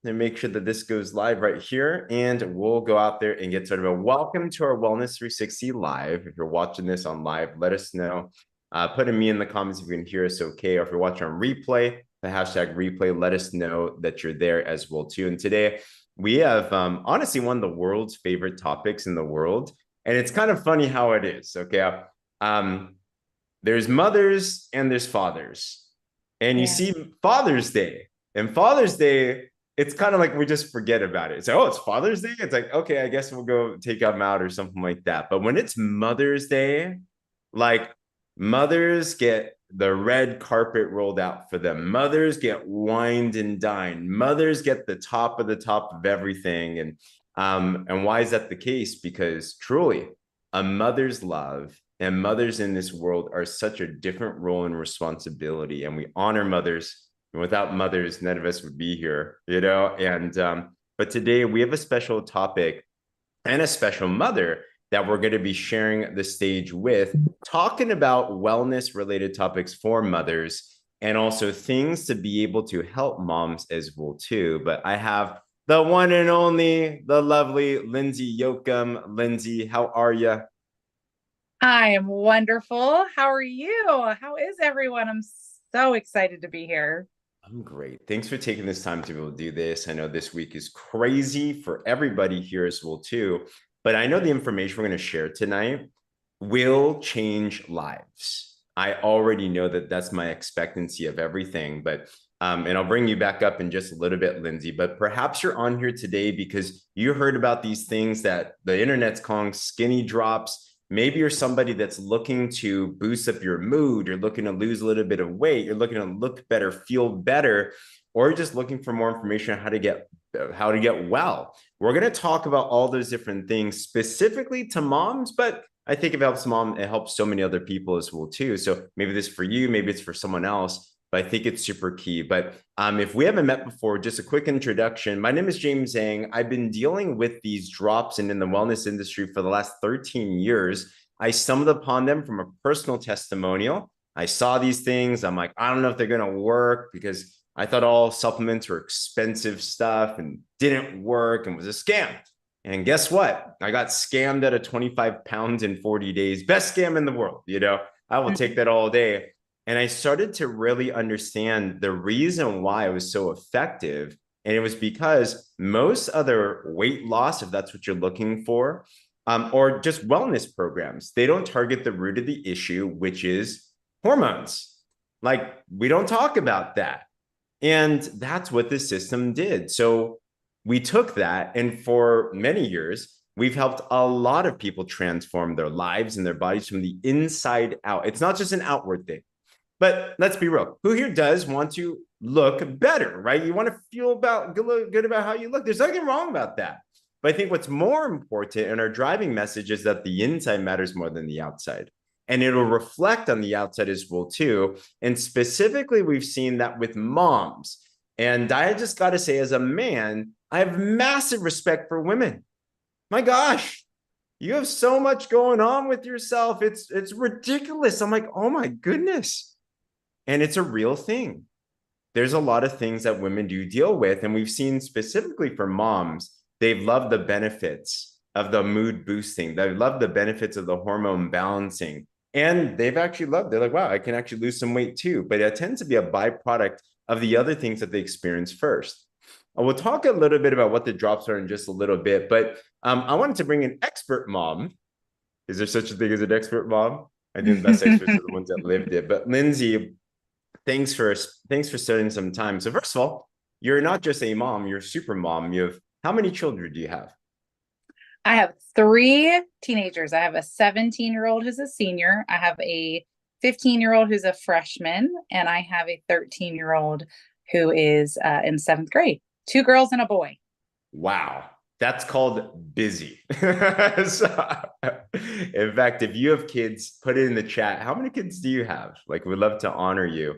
and make sure that this goes live right here, and we'll go out there and get started. Welcome to our Wellness 360 Live. If you're watching this on live, let us know. Put a me in the comments if you can hear us okay, or if you're watching on replay, the hashtag replay, let us know that you're there as well too. And today we have honestly one of the world's favorite topics in the world, and it's kind of funny how it is, okay? There's mothers and there's fathers, and you see Father's Day, and Father's Day, it's kind of like we just forget about it. It's like, oh, it's Father's Day. It's like, okay, I guess we'll go take them out or something like that. But when it's Mother's Day, like mothers get the red carpet rolled out for them. Mothers get wined and dined. Mothers get the top of everything. And why is that the case? Because truly, a mother's love and mothers in this world are such a different role and responsibility. And we honor mothers. And without mothers, none of us would be here, you know? But today we have a special topic and a special mother that we're going to be sharing the stage with, talking about wellness related topics for mothers and also things to be able to help moms as well too. But I have the one and only, the lovely Lyndsey Yocom. Lyndsey, how are you? I am wonderful. How are you? How is everyone? I'm so excited to be here. I'm great. Thanks for taking this time to be able to do this. I know this week is crazy for everybody here as well too, but I know the information we're going to share tonight will change lives. I already know that that's my expectancy of everything, but and I'll bring you back up in just a little bit, Lyndsey, but perhaps you're on here today because you heard about these things that the internet's calling skinny drops. Maybe you're somebody that's looking to boost up your mood. You're looking to lose a little bit of weight. You're looking to look better, feel better, or you're just looking for more information on how to get well. We're going to talk about all those different things specifically to moms, but I think if it helps mom, it helps so many other people as well too. So maybe this is for you, maybe it's for someone else, but I think it's super key. But if we haven't met before, just a quick introduction. My name is James Zheng. I've been dealing with these drops and in the wellness industry for the last 13 years. I stumbled upon them from a personal testimonial. I saw these things. I'm like, I don't know if they're going to work because I thought all supplements were expensive stuff and didn't work and was a scam. And guess what? I got scammed out of 25 pounds in 40 days. Best scam in the world. You know, I will take that all day. And I started to really understand the reason why it was so effective. And it was because most other weight loss, if that's what you're looking for, or just wellness programs, they don't target the root of the issue, which is hormones. Like we don't talk about that. And that's what the system did. So we took that, and for many years, we've helped a lot of people transform their lives and their bodies from the inside out. It's not just an outward thing. But let's be real. Who here does want to look better, right? You want to feel good about how you look. There's nothing wrong about that. But I think what's more important in our driving message is that the inside matters more than the outside. And it'll reflect on the outside as well, too. And specifically, we've seen that with moms. And I just got to say, as a man, I have massive respect for women. My gosh, you have so much going on with yourself. It's ridiculous. I'm like, oh my goodness. And it's a real thing. There's a lot of things that women do deal with. And we've seen specifically for moms, they've loved the benefits of the mood boosting. They love the benefits of the hormone balancing. And they've actually loved it. They're like, wow, I can actually lose some weight too. But it tends to be a byproduct of the other things that they experience first. We'll talk a little bit about what the drops are in just a little bit. But I wanted to bring an expert mom. Is there such a thing as an expert mom? I think the best experts are the ones that lived it. But Lyndsey, thanks for spending some time. So first of all, you're not just a mom, you're a super mom. You have how many children do you have? I have three teenagers. I have a 17-year-old who's a senior. I have a 15-year-old who's a freshman, and I have a 13-year-old who is in seventh grade. Two girls and a boy. Wow. That's called busy. So, in fact, if you have kids, put it in the chat. How many kids do you have? Like, we'd love to honor you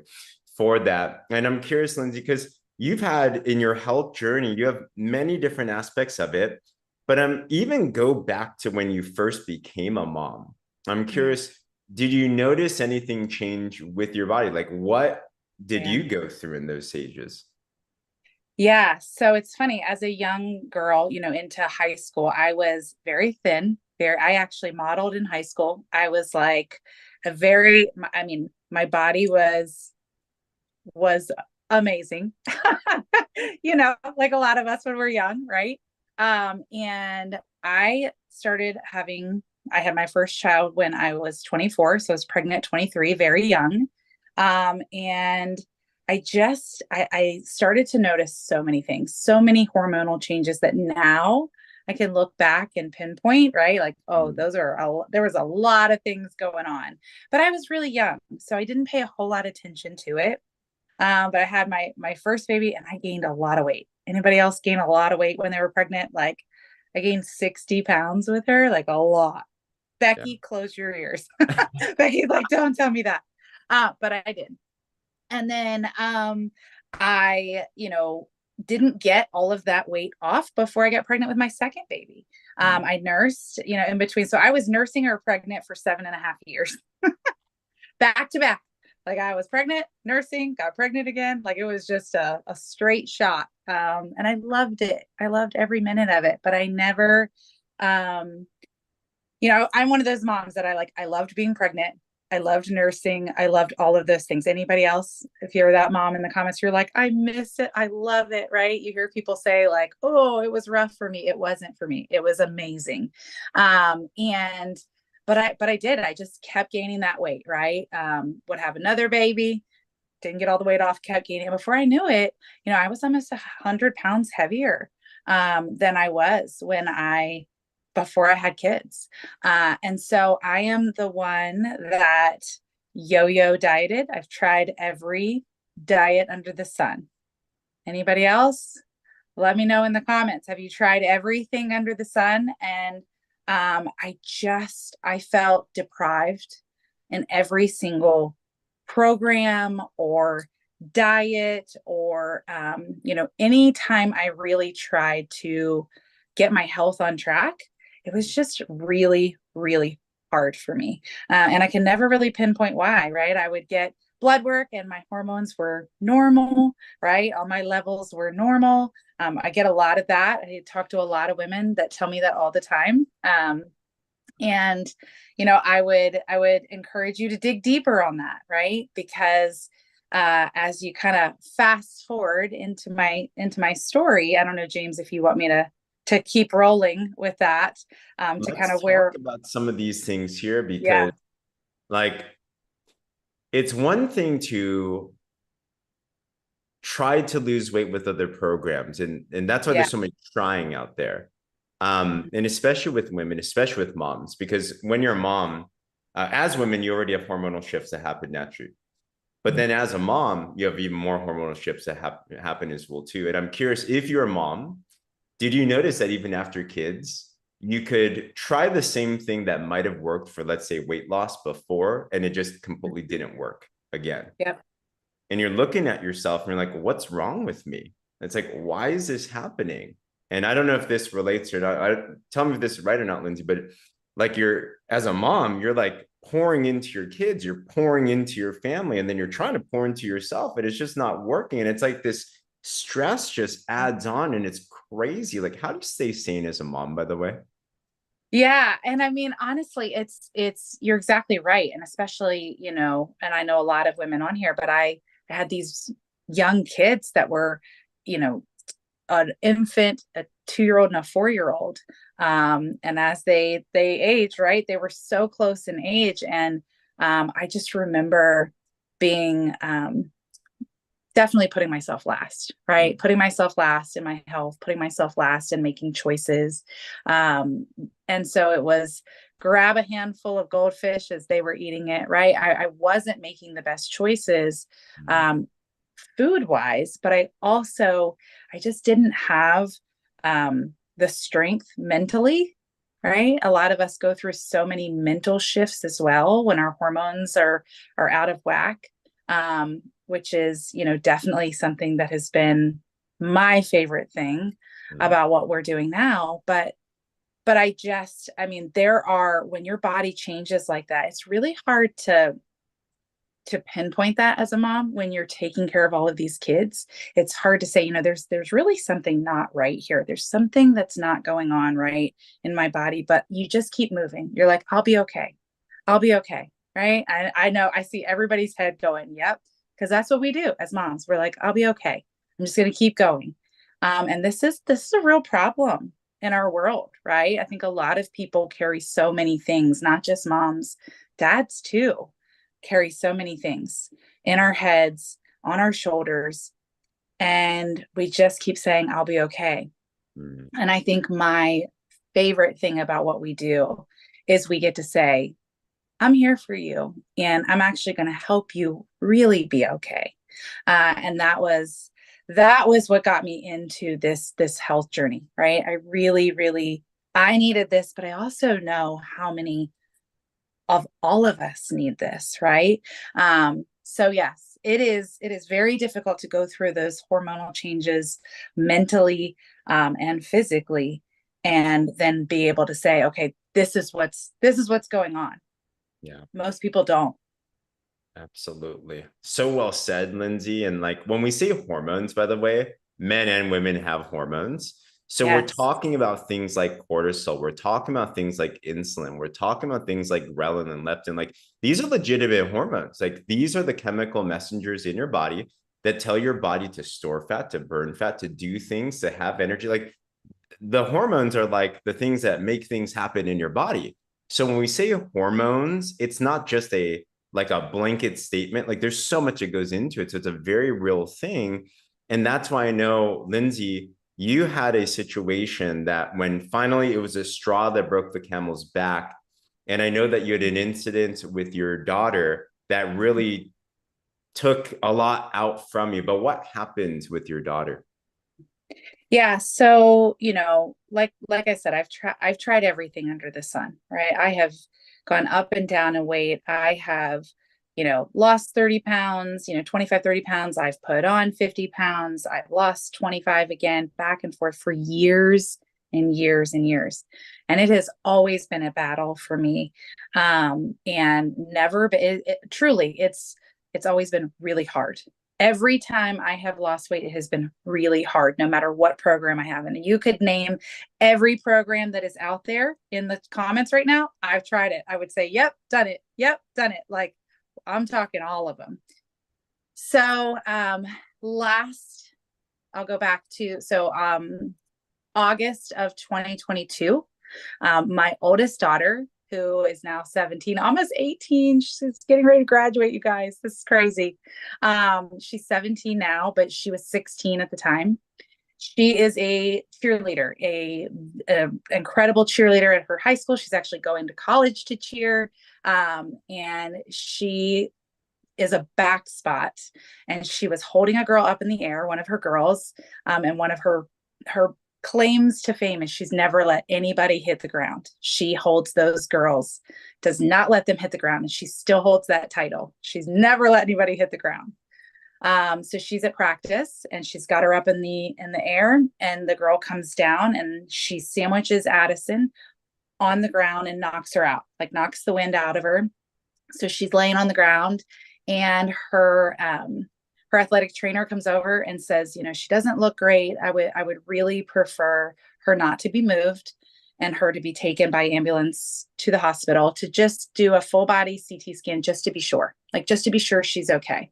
for that. And I'm curious, Lyndsey, because you've had in your health journey, you have many different aspects of it. But even go back to when you first became a mom. I'm curious, did you notice anything change with your body? Like, what did you go through in those stages? Yeah. So it's funny, as a young girl, into high school, I was very thin. I actually modeled in high school. I was like I mean, my body was amazing. Like a lot of us when we're young, right? And I had my first child when I was 24, so I was pregnant at 23, very young. And I started to notice so many things, so many hormonal changes that now I can look back and pinpoint, right? Like, oh, Mm. there was a lot of things going on, but I was really young, so I didn't pay a whole lot of attention to it. But I had my first baby and I gained a lot of weight. Anybody else gain a lot of weight when they were pregnant? Like, I gained 60 pounds with her, like a lot. Yeah. Becky, close your ears. Becky's like, don't tell me that. But I did. And then I, didn't get all of that weight off before I got pregnant with my second baby. Mm. I nursed, in between. So I was nursing her pregnant for 7.5 years, back to back. Like, I was pregnant, nursing, got pregnant again. Like, it was just a straight shot. And I loved it. I loved every minute of it, but I never, um, I'm one of those moms that I loved being pregnant. I loved nursing. I loved all of those things. Anybody else, if you're that mom in the comments, you're like, I miss it. I love it. Right. You hear people say like, oh, it was rough for me. It wasn't for me. It was amazing. And, but I did, I just kept gaining that weight. Right. Would have another baby, didn't get all the weight off, kept gaining. And before I knew it, I was almost 100 pounds heavier, than I was before I had kids. And so I am the one that yo-yo dieted. I've tried every diet under the sun. Anybody else? Let me know in the comments. Have you tried everything under the sun? And I felt deprived in every single program or diet, or anytime I really tried to get my health on track, it was just really, really hard for me. And I can never really pinpoint why, right? I would get blood work and my hormones were normal, right? All my levels were normal. I get a lot of that. I talk to a lot of women that tell me that all the time. And I would encourage you to dig deeper on that, right? Because as you kind of fast forward into my story, I don't know, James, if you want me to keep rolling with that, to kind Let's of talk where. about some of these things here Yeah, because, like, it's one thing to try to lose weight with other programs, and that's why yeah, there's so much trying out there. And especially with women, especially with moms, because when you're a mom, as women, you already have hormonal shifts that happen naturally. But then as a mom, you have even more hormonal shifts that happen as well too. And I'm curious, if you're a mom, did you notice that even after kids, you could try the same thing that might have worked for, let's say, weight loss before, and it just completely didn't work again? yeah, And you're looking at yourself and you're like, what's wrong with me? It's like, why is this happening? And I don't know if this relates or not. Tell me if this is right or not, Lyndsey, but like, you're, as a mom, you're like pouring into your kids, you're pouring into your family, and then you're trying to pour into yourself, and it's just not working. And it's like this stress just adds on, and it's crazy. Like, how do you stay sane as a mom, by the way? yeah. And I mean, honestly, you're exactly right. And especially, and I know a lot of women on here, but I had these young kids that were, you know, an infant, a 2-year-old, and a 4-year-old. And as they age, right, they were so close in age. And I just remember being, definitely putting myself last, right? Putting myself last in my health, putting myself last and making choices. And so it was grab a handful of goldfish as they were eating it, right? I wasn't making the best choices, food wise, but I just didn't have the strength mentally, right? A lot of us go through so many mental shifts as well when our hormones are out of whack, which is, definitely something that has been my favorite thing Mm. about what we're doing now. But I mean, when your body changes like that, it's really hard to pinpoint that as a mom when you're taking care of all of these kids. It's hard to say, there's really something not right here. There's something that's not going on right in my body, but you just keep moving. You're like, I'll be okay. I'll be okay. Right. I know, I see everybody's head going, yep. Because that's what we do as moms. We're like, I'll be okay. I'm just going to keep going. And this is a real problem in our world, right? I think a lot of people carry so many things, not just moms, dads too, carry so many things in our heads, on our shoulders, and we just keep saying, I'll be okay. Mm. And I think my favorite thing about what we do is we get to say, I'm here for you, and I'm actually going to help you really be okay. And that was what got me into this health journey, right? I really, I needed this, but I also know how many of all of us need this, right? So yes, it is very difficult to go through those hormonal changes mentally, and physically, and then be able to say, okay, this is what's going on. Yeah. Most people don't. Absolutely. So well said, Lyndsey. And like when we say hormones, by the way, men and women have hormones. So we're Yes. talking about things like cortisol. We're talking about things like insulin. We're talking about things like ghrelin and leptin. Like these are legitimate hormones. Like these are the chemical messengers in your body that tell your body to store fat, to burn fat, to do things, to have energy. Like the hormones are like the things that make things happen in your body. So when we say hormones, it's not just like a blanket statement. Like there's so much that goes into it. So it's a very real thing. And that's why I know, Lyndsey, you had a situation that when finally it was a straw that broke the camel's back. And I know that you had an incident with your daughter that really took a lot out from you. But what happened with your daughter? Yeah. So, like I said, I've tried everything under the sun, right? I have gone up and down in weight. I have, lost 30 pounds, 25, 30 pounds. I've put on 50 pounds. I've lost 25 again, back and forth for years and years and years. And it has always been a battle for me. And never, but truly, it's always been really hard. Every time I have lost weight, it has been really hard, no matter what program I have. And you could name every program that is out there in the comments right now. I've tried it. I would say, yep, done it. Yep, done it. Like I'm talking all of them. So last, I'll go back to, August of 2022, my oldest daughter, who is now 17, almost 18. She's getting ready to graduate, you guys. This is crazy. She's 17 now, but she was 16 at the time. She is a cheerleader, a incredible cheerleader at her high school. She's actually going to college to cheer. And she is a back spot. And she was holding a girl up in the air, one of her girls, and one of her claims to fame is she's never let anybody hit the ground. She holds those girls, does not let them hit the ground, and she still holds that title. She's never let anybody hit the ground. So she's at practice and she's got her up in the air, and the girl comes down and she sandwiches Addison on the ground and knocks her out, like knocks the wind out of her. So she's laying on the ground, and her athletic trainer comes over and says, she doesn't look great. I would really prefer her not to be moved and her to be taken by ambulance to the hospital to just do a full body CT scan, just to be sure she's okay.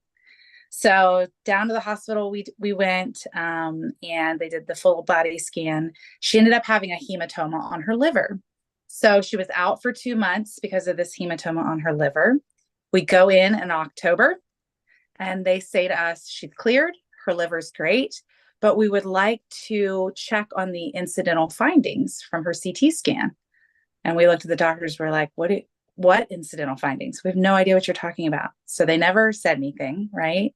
So down to the hospital we went, and they did the full body scan. She ended up having a hematoma on her liver. So she was out for 2 months because of this hematoma on her liver. We go in October, and they say to us, she's cleared, her liver's great, but we would like to check on the incidental findings from her CT scan. And we looked at the doctors, we're like, what incidental findings? We have no idea what you're talking about. So they never said anything, right?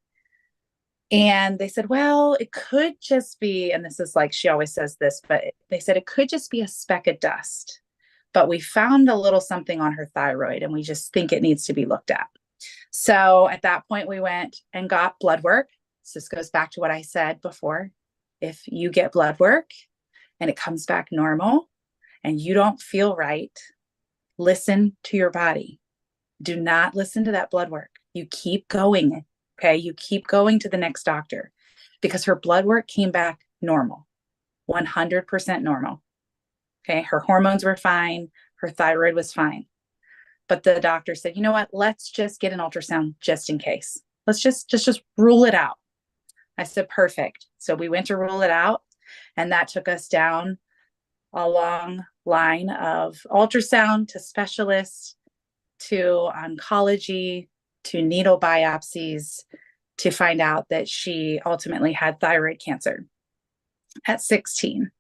And they said, well, it could just be, and this is like, she always says this, but they said it could just be a speck of dust. But we found a little something on her thyroid, and we just think it needs to be looked at. So at that point, we went and got blood work. So this goes back to what I said before. If you get blood work and it comes back normal and you don't feel right, listen to your body. Do not listen to that blood work. You keep going. Okay. You keep going to the next doctor because her blood work came back normal, 100% normal. Okay. Her hormones were fine. Her thyroid was fine. But the doctor said, you know what? Let's just get an ultrasound just in case. Let's just rule it out. I said, perfect. So we went to rule it out, and that took us down a long line of ultrasound to specialists to oncology to needle biopsies to find out that she ultimately had thyroid cancer at 16.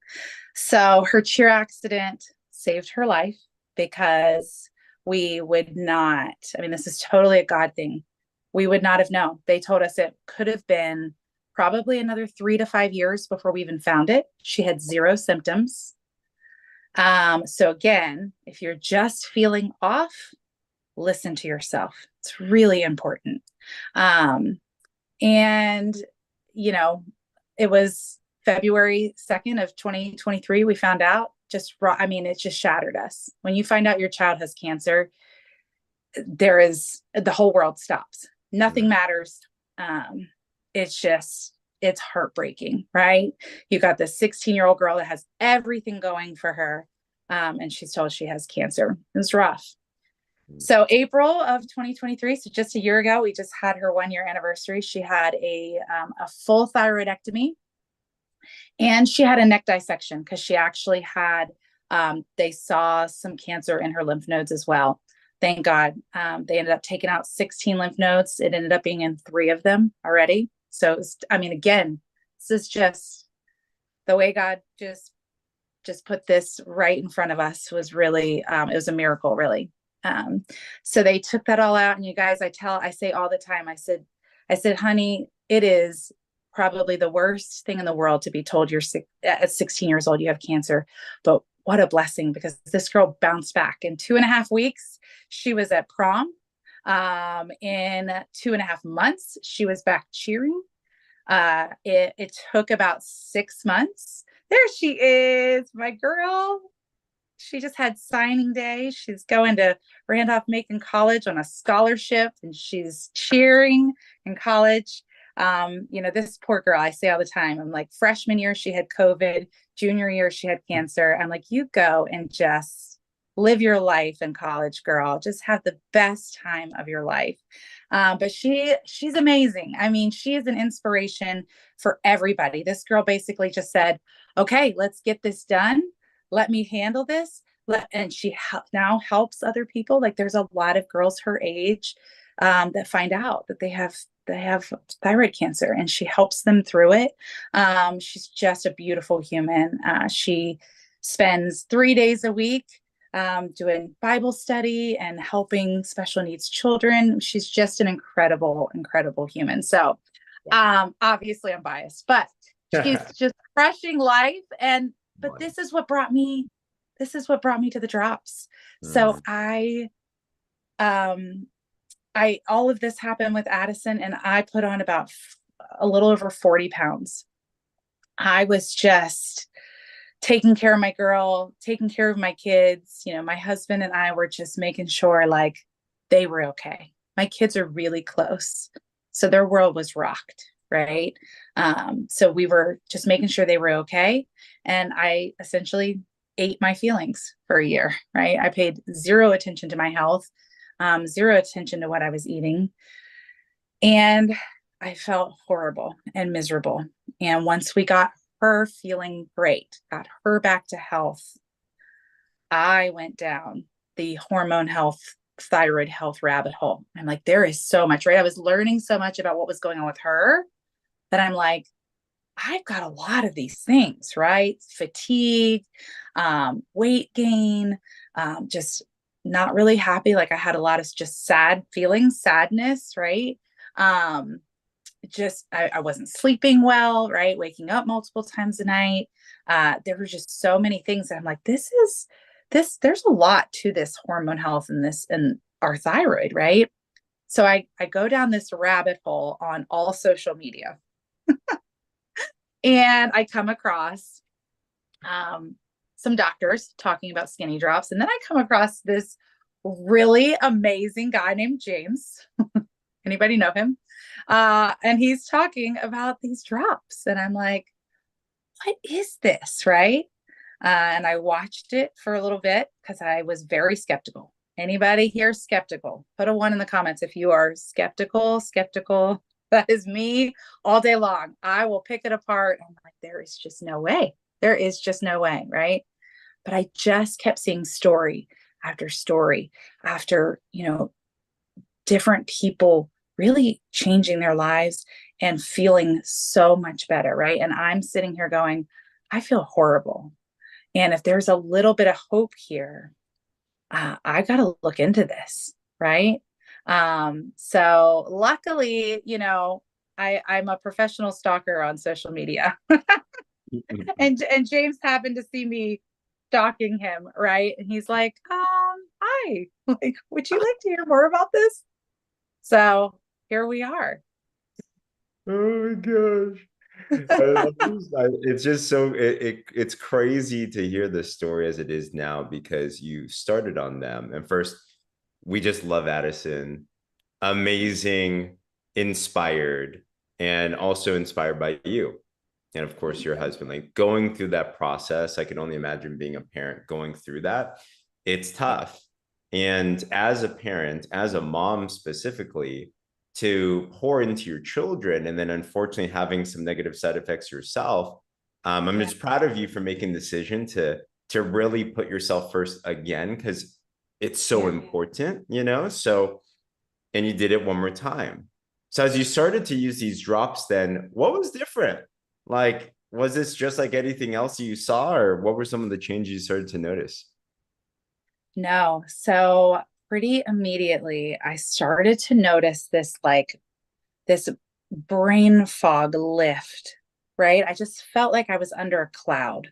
So her cheer accident saved her life because we would not, I mean, this is totally a God thing. We would not have known. They told us it could have been probably another 3 to 5 years before we even found it. She had 0 symptoms. So again, if you're just feeling off, listen to yourself. It's really important. And, you know, it was February 2nd of 2023. We found out I mean, it just shattered us. When you find out your child has cancer, the whole world stops. Nothing matters. It's heartbreaking, right? You got this 16-year-old girl that has everything going for her. And she's told she has cancer. It was rough. So April of 2023, so just a year ago, we just had her 1-year anniversary. She had a full thyroidectomy, and she had a neck dissection because she actually had, they saw some cancer in her lymph nodes as well. Thank God. They ended up taking out 16 lymph nodes. It ended up being in 3 of them already. So, I mean, again, this is just the way God just put this right in front of us was really, it was a miracle, really. So they took that all out, and you guys, I say all the time, I said, honey, it is probably the worst thing in the world to be told at 16 years old, you have cancer, but what a blessing, because this girl bounced back in 2.5 weeks. She was at prom. In 2.5 months, she was back cheering. It took about 6 months. There she is, my girl. She just had signing day. She's going to Randolph-Macon College on a scholarship, and she's cheering in college. You know, this poor girl, I say all the time, I'm like, freshman year, she had COVID. Junior year, she had cancer. I'm like, you go and just live your life in college, girl. Just have the best time of your life. But she's amazing. I mean, she is an inspiration for everybody. This girl basically just said, okay, let's get this done. Let me handle this. And she now helps other people. Like, there's a lot of girls her age that find out that they have thyroid cancer, and she helps them through it. She's just a beautiful human. She spends 3 days a week doing Bible study and helping special needs children. She's just an incredible, incredible human. So obviously I'm biased, but she's just crushing life. But this is what brought me to the drops. So all of this happened with Addison, and I put on about a little over 40 pounds. I was just taking care of my girl, taking care of my kids. You know, my husband and I were just making sure like they were okay. My kids are really close, so their world was rocked, right? So we were just making sure they were okay. And I essentially ate my feelings for a year, right? I paid 0 attention to my health, 0 attention to what I was eating. And I felt horrible and miserable. And once we got her feeling great, got her back to health, I went down the hormone health, thyroid health rabbit hole. I'm like, there is so much, right? I was learning so much about what was going on with her that I'm like, I've got a lot of these things, right? Fatigue, weight gain, just not really happy. Like, I had a lot of just sad feelings, sadness, right? I wasn't sleeping well, right? Waking up multiple times a night. There were just so many things that I'm like, there's a lot to this hormone health and our thyroid, right? So I go down this rabbit hole on all social media. And I come across some doctors talking about skinny drops. And then I come across this really amazing guy named James. Anybody know him? And he's talking about these drops. And I'm like, what is this? Right. And I watched it for a little bit because I was very skeptical. Anybody here skeptical? Put a 1 in the comments if you are skeptical. That is me all day long. I will pick it apart. I'm like, there is just no way. There is just no way. Right. But I just kept seeing story after, different people really changing their lives and feeling so much better. Right. And I'm sitting here going, I feel horrible. And if there's a little bit of hope here, I got to look into this. Right. So luckily, I'm a professional stalker on social media. and James happened to see me stalking him, right? And he's like, hi, like, would you like to hear more about this? So here we are. Oh my gosh. I love this. It's just so it's crazy to hear the story as it is now because you started on them. And first, we just love Addison. Amazing, inspired, and also inspired by you. And of course, your husband. Like going through that process, I can only imagine being a parent going through that. It's tough. And as a parent, as a mom specifically, to pour into your children and then unfortunately having some negative side effects yourself. I'm just proud of you for making the decision to really put yourself first again, because it's so important, So, and you did it one more time. So as you started to use these drops, then what was different? Like, was this just like anything else you saw, or what were some of the changes you started to notice? No. So pretty immediately, I started to notice this brain fog lift, right? I just felt like I was under a cloud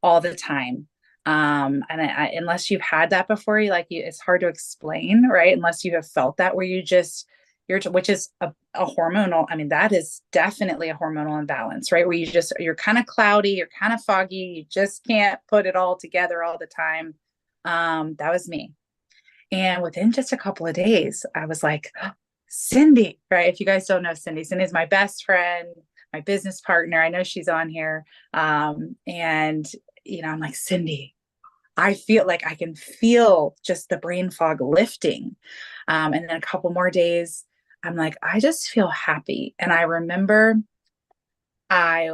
all the time. And unless you've had that before, it's hard to explain, right? Unless you have felt that where which is a hormonal. I mean, that is definitely a hormonal imbalance, right? Where you're kind of cloudy, you're kind of foggy, you just can't put it all together all the time. That was me. And within just a couple of days, I was like, Cindy, right? If you guys don't know Cindy's my best friend, my business partner. I know she's on here. And I'm like, Cindy, I feel like I can feel just the brain fog lifting. And then a couple more days, I'm like, I just feel happy. And I remember I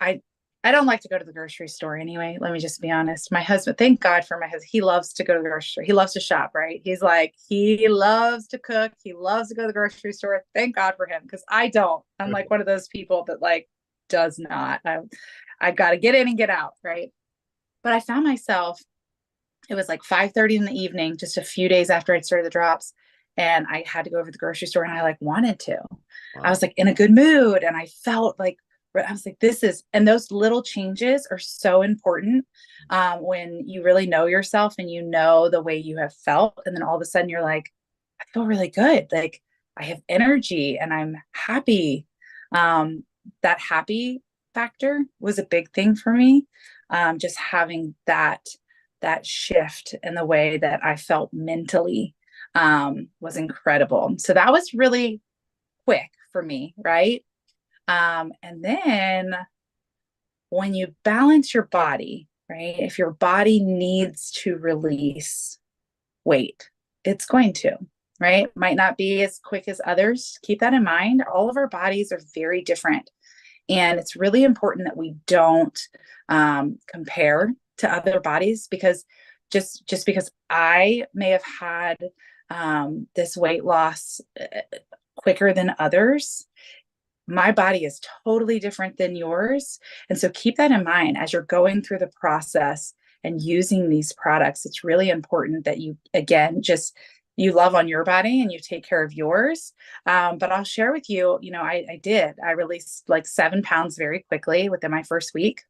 I I don't like to go to the grocery store anyway. Let me just be honest. My husband, thank God for my husband. He loves to go to the grocery store. He loves to shop, right? He loves to cook. He loves to go to the grocery store. Thank God for him, because I don't. I'm like one of those people that does not. I got to get in and get out, right? But I found myself, it was like 5:30 in the evening, just a few days after I'd started the drops. And I had to go over to the grocery store, and I wanted to. Wow. I was in a good mood, and I felt I was like, and those little changes are so important when you really know yourself and the way you have felt. And then all of a sudden you're like, I feel really good. Like I have energy and I'm happy. That happy factor was a big thing for me. Just having that shift in the way that I felt mentally was incredible. So that was really quick for me, right? And then when you balance your body, right? If your body needs to release weight, it's going to, right? Might not be as quick as others. Keep that in mind. All of our bodies are very different. And it's really important that we don't compare to other bodies, because just because I may have had this weight loss quicker than others, my body is totally different than yours. And so keep that in mind as you're going through the process and using these products. It's really important that you, again, you love on your body and you take care of yours. But I'll share with you, I released 7 pounds very quickly within my first week.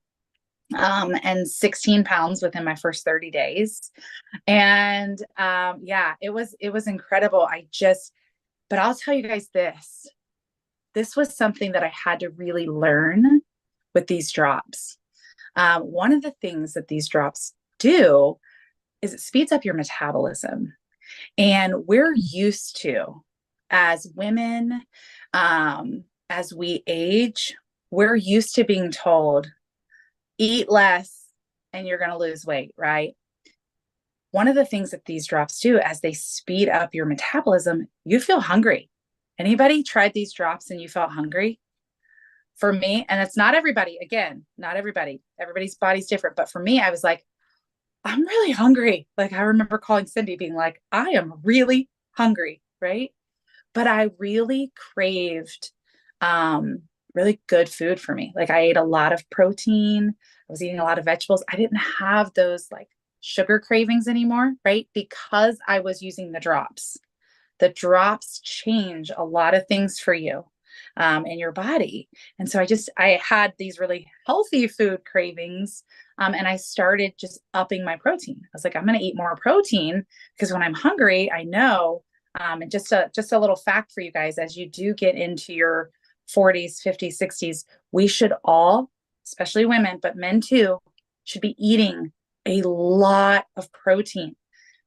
And 16 pounds within my first 30 days. And it was incredible. But I'll tell you guys this was something that I had to really learn with these drops. One of the things that these drops do is it speeds up your metabolism. And we're used to, as women, as we age, we're used to being told, eat less and you're going to lose weight, right? One of the things that these drops do, as they speed up your metabolism, you feel hungry. Anybody tried these drops and you felt hungry? For me, and it's not everybody, again, not everybody, everybody's body's different. But for me, I was like, I'm really hungry. Like, I remember calling Cindy being like, I am really hungry, right? But I really craved really good food for me. Like, I ate a lot of protein. I was eating a lot of vegetables. I didn't have those like sugar cravings anymore, right? Because I was using the drops. The drops change a lot of things for you in your body. And so I had these really healthy food cravings. And I started just upping my protein. I was like, I'm going to eat more protein because when I'm hungry, I know. And just a little fact for you guys, as you do get into your 40s, 50s, 60s, we should all, especially women, but men too, should be eating a lot of protein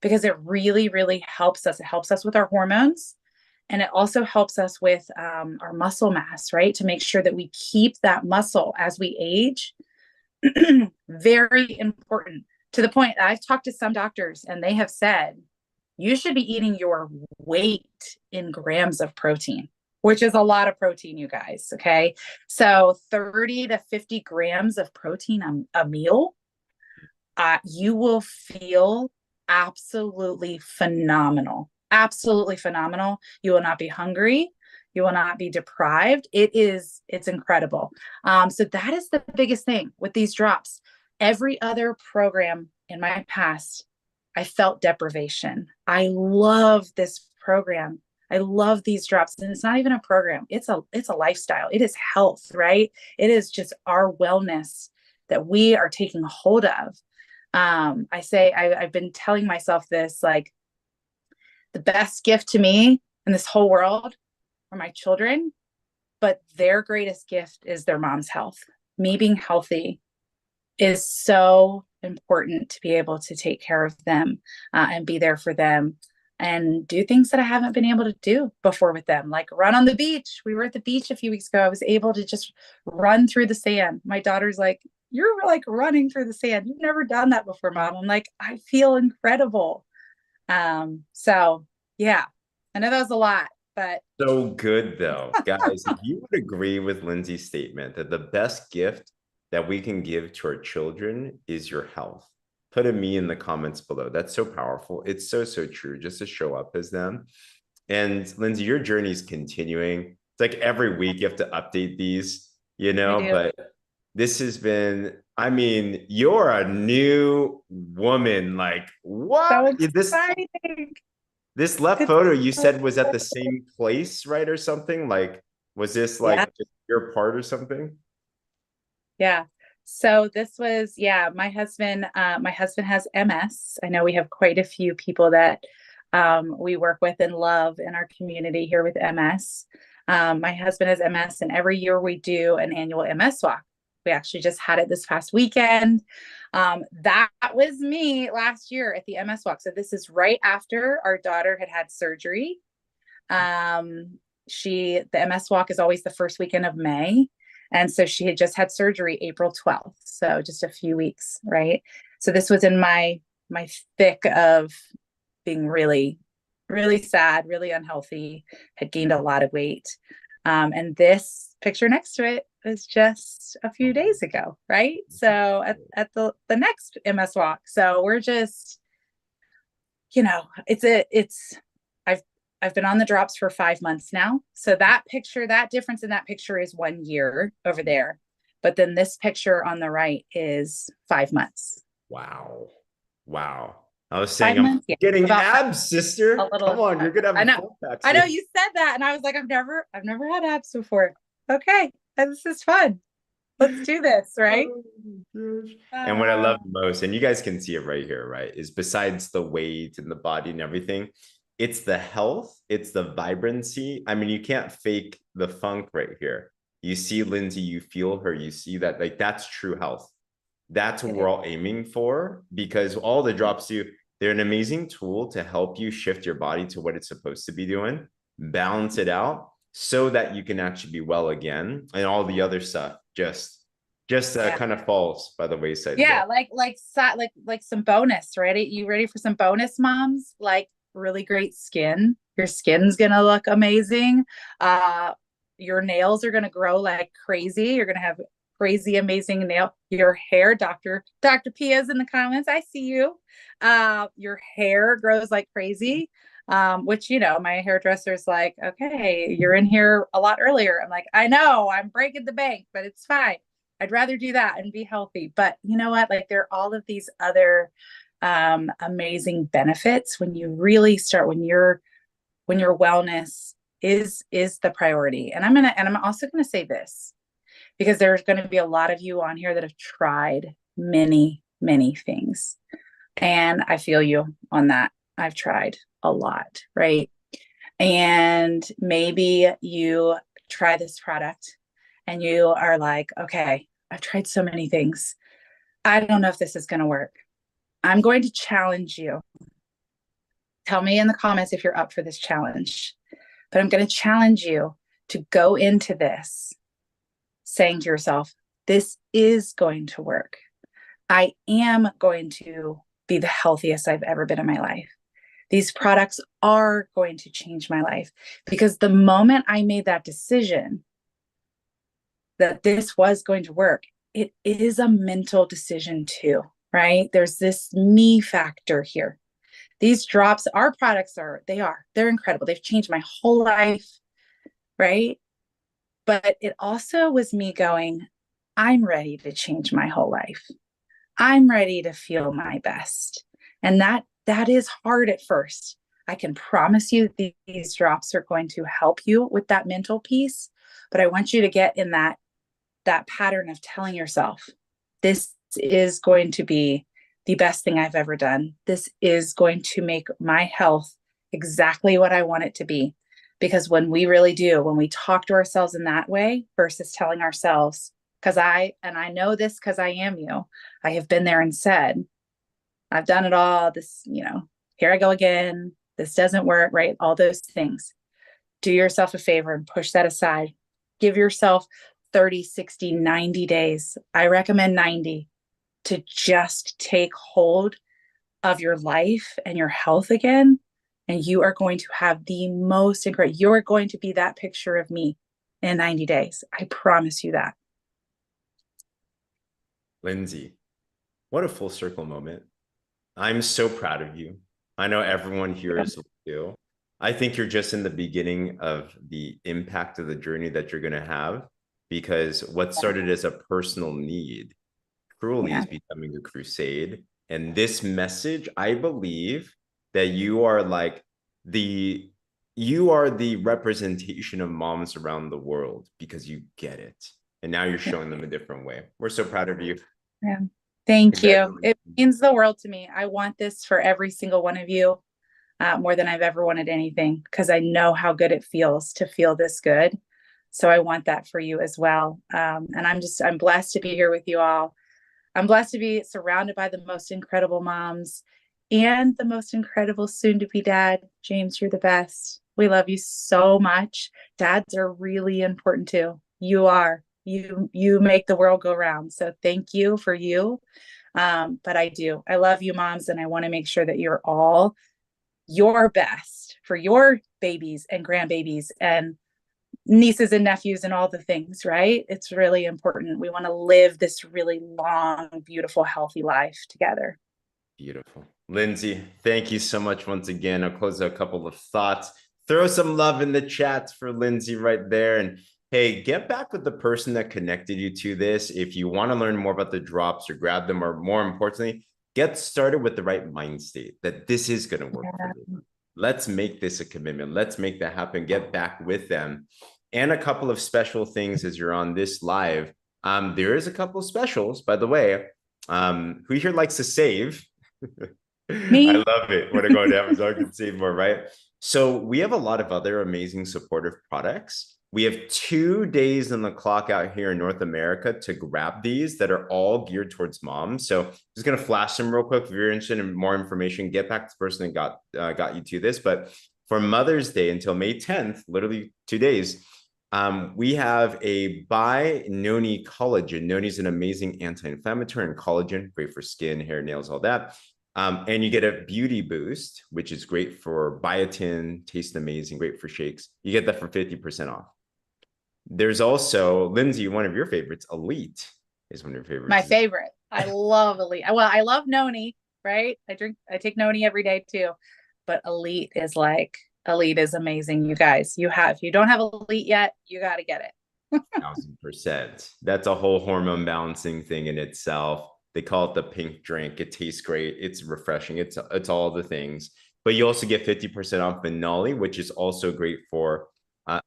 because it really, really helps us. It helps us with our hormones. And it also helps us with our muscle mass, right? To make sure that we keep that muscle as we age. Very important, to the point I've talked to some doctors and they have said, you should be eating your weight in grams of protein, which is a lot of protein, you guys. Okay. So 30 to 50 grams of protein a meal, you will feel absolutely phenomenal. Absolutely phenomenal. You will not be hungry. You will not be deprived. It's incredible. So that is the biggest thing with these drops. Every other program in my past, I felt deprivation. I love this program. I love these drops. And it's not even a program. It's a lifestyle. It is health, right? It is just our wellness that we are taking hold of. I've been telling myself this, like, the best gift to me in this whole world are my children, but their greatest gift is their mom's health. Me being healthy is so important to be able to take care of them and be there for them and do things that I haven't been able to do before with them, like run on the beach. We were at the beach a few weeks ago. I was able to just run through the sand. My daughter's like, you're like running through the sand. You've never done that before, Mom. I'm like, I feel incredible. So yeah, I know that was a lot, but So good though, guys. If you would agree with Lyndsey's statement that the best gift that we can give to our children is your health, put a me in the comments below. That's so powerful. It's so, so true, just to show up as them. And Lyndsey, your journey is continuing. It's like every week you have to update these, but this has been, I mean, you're a new woman. Like, what? so exciting. This left photo you said was at the same place, right? Or something? Like, was this like just your part or something? Yeah. So this was, my husband has MS. I know we have quite a few people that we work with and love in our community here with MS. My husband has MS, and every year we do an annual MS walk. We actually just had it this past weekend. That was me last year at the MS walk. So this is right after our daughter had surgery. The MS walk is always the first weekend of May. And so she had just had surgery April 12th. So just a few weeks, right? So this was in my thick of being really, really sad, really unhealthy, had gained a lot of weight. And this picture next to it was just a few days ago, right? So at the next MS walk. So we're just, I've been on the drops for 5 months now. So that difference in that picture is 1 year over there. But then this picture on the right is 5 months. Wow. I was saying, I'm getting abs, sister. Come on, you're gonna have I know you said that, and I was like, I've never had abs before. Okay, this is fun. Let's do this, right? And what I love most, and you guys can see it right here, right, is besides the weight and the body and everything, it's the health, it's the vibrancy. I mean, you can't fake the funk right here. You see Lyndsey, you feel her, you see that, like, that's true health. That's what we're all aiming for, because all the drops they're an amazing tool to help you shift your body to what it's supposed to be doing. balance it out so that you can actually be well again, and all the other stuff just Yeah. kind of falls by the wayside Yeah, there. like some bonus, ready? You ready for some bonus, moms? Like really great skin. Your skin's gonna look amazing. Uh, your nails are gonna grow like crazy. You're gonna have crazy, amazing nail. Your hair, Dr. Pia's in the comments. I see you. Your hair grows like crazy. Which my hairdresser's like, okay, you're in here a lot earlier. I'm like, I know, I'm breaking the bank, but it's fine. I'd rather do that and be healthy. But you know what? Like there are all of these other amazing benefits when you really start when your wellness is the priority. And I'm also gonna say this because there's going to be a lot of you on here that have tried many things. And I feel you on that. I've tried a lot, right? And maybe you try this product and you are like, okay, I've tried so many things. I don't know if this is going to work. I'm going to challenge you. Tell me in the comments if you're up for this challenge. But I'm going to challenge you to go into this saying to yourself, this is going to work. I am going to be the healthiest I've ever been in my life. These products are going to change my life, because the moment I made that decision that this was going to work, it is a mental decision too, right? There's this me factor here. These drops, our products they're incredible. They've changed my whole life, right? But it also was me going, I'm ready to change my whole life. I'm ready to feel my best. And that is hard at first. I can promise you these drops are going to help you with that mental piece, but I want you to get in that pattern of telling yourself, this is going to be the best thing I've ever done. This is going to make my health exactly what I want it to be. Because when we really do, when we talk to ourselves in that way versus telling ourselves, because I know this because I am you, I have been there and said, I've done it all. This, here I go again. This doesn't work, right? All those things. Do yourself a favor and push that aside. Give yourself 30, 60, 90 days. I recommend 90 to just take hold of your life and your health again. And you are going to have the most incredible, you're going to be that picture of me in 90 days. I promise you that. Lyndsey, what a full circle moment. I'm so proud of you. I know everyone here is too. I think you're just in the beginning of the impact of the journey that you're going to have, because what started as a personal need truly is becoming a crusade. And this message, I believe that you are the representation of moms around the world, because you get it. And now you're showing them a different way. We're so proud of you. Yeah. Thank you. It means the world to me. I want this for every single one of you, more than I've ever wanted anything, because I know how good it feels to feel this good. So I want that for you as well. And I'm blessed to be here with you all. I'm blessed to be surrounded by the most incredible moms and the most incredible soon-to-be dad. James, you're the best. We love you so much. Dads are really important too. You are. You make the world go round. So thank you for you. But I love you, moms, and I want to make sure that you're all your best for your babies and grandbabies and nieces and nephews and all the things, right? It's really important. We want to live this really long, beautiful, healthy life together. Beautiful. Lyndsey, thank you so much once again. I'll close out a couple of thoughts. Throw some love in the chats for Lyndsey right there. And hey, get back with the person that connected you to this. If you want to learn more about the drops or grab them, or more importantly, get started with the right mind state that this is going to work for you. Let's make this a commitment. Let's make that happen. Get back with them. And a couple of special things as you're on this live. There is a couple of specials, by the way. Who here likes to save? Me. I love it. When I go to Amazon, I can save more, right? So we have a lot of other amazing supportive products. We have 2 days on the clock out here in North America to grab these that are all geared towards moms. So I'm just going to flash them real quick. If you're interested in more information, get back to the person that got you to this. But for Mother's Day until May 10th, literally 2 days, we have a buy noni collagen. Noni is an amazing anti-inflammatory and collagen, great for skin, hair, nails, all that. And you get a beauty boost, which is great for biotin, tastes amazing, great for shakes. You get that for 50% off. There's also, Lyndsey, one of your favorites, Elite is one of your favorites. My favorite. I love Elite. Well, I love noni, right? I take noni every day too. But Elite is amazing, you guys. If you don't have Elite yet, you got to get it. 1000%. That's a whole hormone balancing thing in itself. They call it the pink drink. It tastes great. It's refreshing. It's all the things. But you also get 50% off Phenoli, which is also great for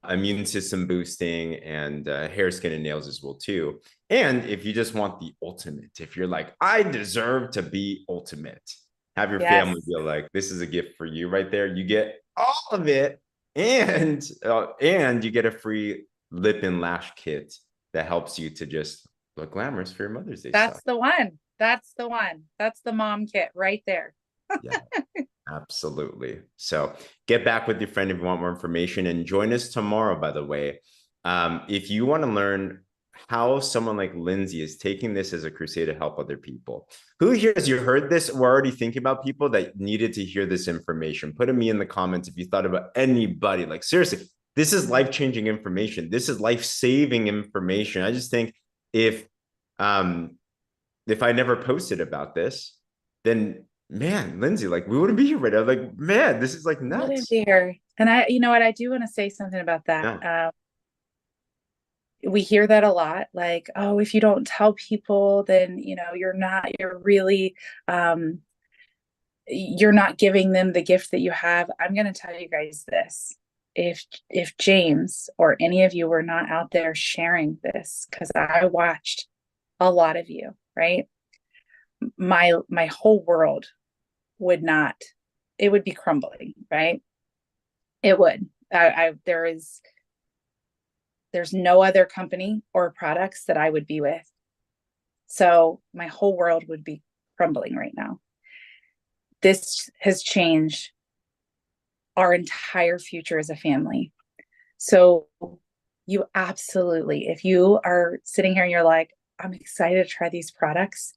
immune system boosting and hair, skin, and nails as well too. And if you just want the ultimate, if you're like, I deserve to be ultimate, have your family feel like this is a gift for you right there. You get all of it, and you get a free lip and lash kit that helps you to just look glamorous for your Mother's Day. That's the one. That's the one. That's the mom kit right there. Yeah, absolutely. So get back with your friend if you want more information, and join us tomorrow, by the way. If you want to learn how someone like Lyndsey is taking this as a crusade to help other people. Who here has you heard this? We're already thinking about people that needed to hear this information. Put a me in the comments if you thought about anybody. Like, seriously, this is life-changing information. This is life-saving information. I just think if I never posted about this, then man, Lyndsey, like, we wouldn't be here right now. Like, man, this is like nuts. And you know what? I do want to say something about that. Yeah. We hear that a lot, like, oh, if you don't tell people, then, you're not giving them the gift that you have. I'm going to tell you guys this. If James or any of you were not out there sharing this, because I watched a lot of you, right? My whole world would be crumbling, right? It would. There's no other company or products that I would be with. So my whole world would be crumbling right now. This has changed our entire future as a family. So you absolutely, if you are sitting here and you're like, I'm excited to try these products,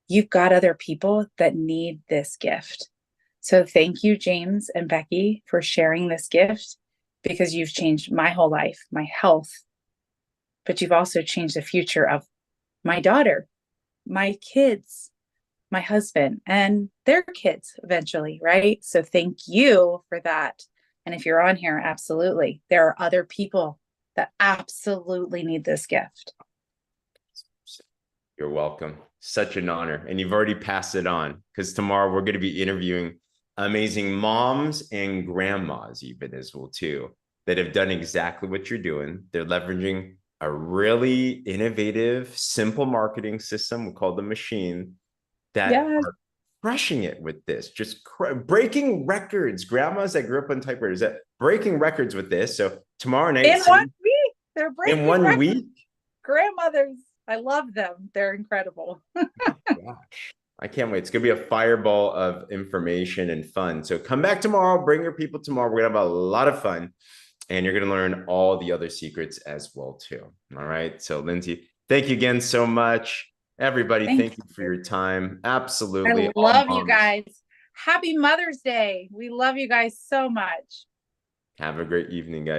you've got other people that need this gift. So thank you, James and Becky, for sharing this gift, because you've changed my whole life, my health, but you've also changed the future of my daughter, my kids, my husband, and their kids eventually, right? So thank you for that. And if you're on here, absolutely, there are other people that absolutely need this gift. You're welcome. Such an honor. And you've already passed it on, because tomorrow we're going to be interviewing amazing moms and grandmas even as well too, that have done exactly what you're doing. They're leveraging a really innovative, simple marketing system we call the machine that are crushing it with this, just breaking records. Grandmas that grew up on typewriters that breaking records with this. So tomorrow night, in 1 week, they're breaking in 1 records. week. Grandmothers, I love them. They're incredible. Gosh, I can't wait. It's going to be a fireball of information and fun. So come back tomorrow. Bring your people tomorrow. We're going to have a lot of fun. And you're going to learn all the other secrets as well, too. All right. So, Lyndsey, thank you again so much. Everybody, thank you for your time. Absolutely. I love you guys. Happy Mother's Day. We love you guys so much. Have a great evening, guys.